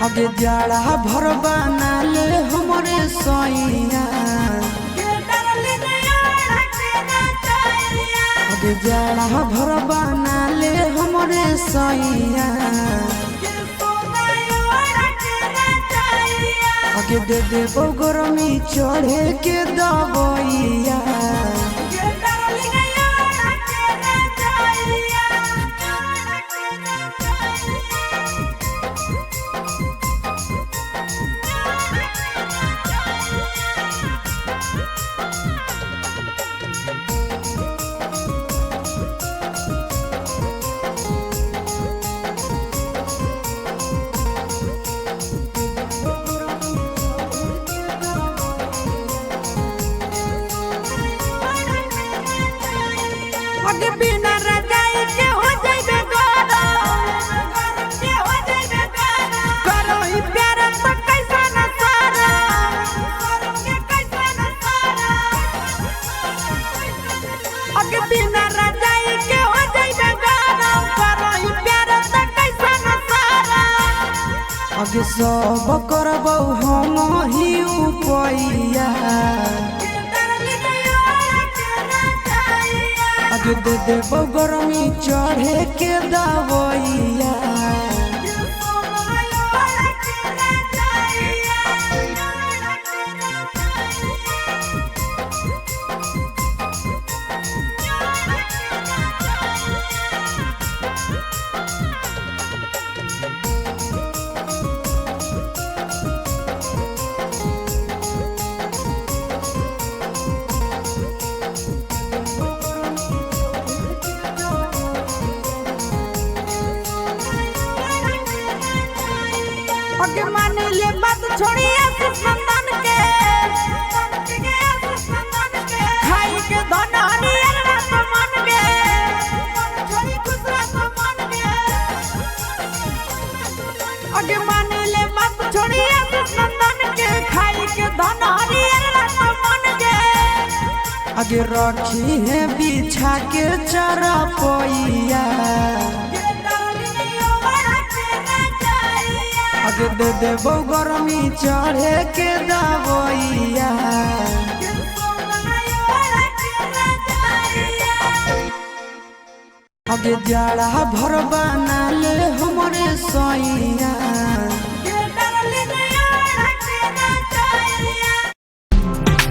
आगे जाड़ा भर बना ले हमरे सैया आगे जाड़ा भर बना ले हमरे सैया आगे दे दे गरमी चढ़े के दबैया आगे बिना रजाई के हो जाइबे गरम के हो जाइबे करो ही प्यार तो कैसा न सारा के कैसा न सारा आगे बिना रजाई के हो जाइबे गरम करो ही प्यार तो कैसा न सारा आगे सब करबौ हम ही उपैया आगे दे दे गरमी चढ़े के दबैया आगे मान ले बात छोड़िए सुनंदन के खाई के धनहरी रात मन के छोड़ी खुश रात मन के आगे मान ले बात छोड़िए सुनंदन के खाई के धनहरी रात मन के आगे रखी है बिछा के चरपैया आगे दे दे गरमी चढ़े के दबैया आगे जाड़ा भर बना ले हमरे सैया।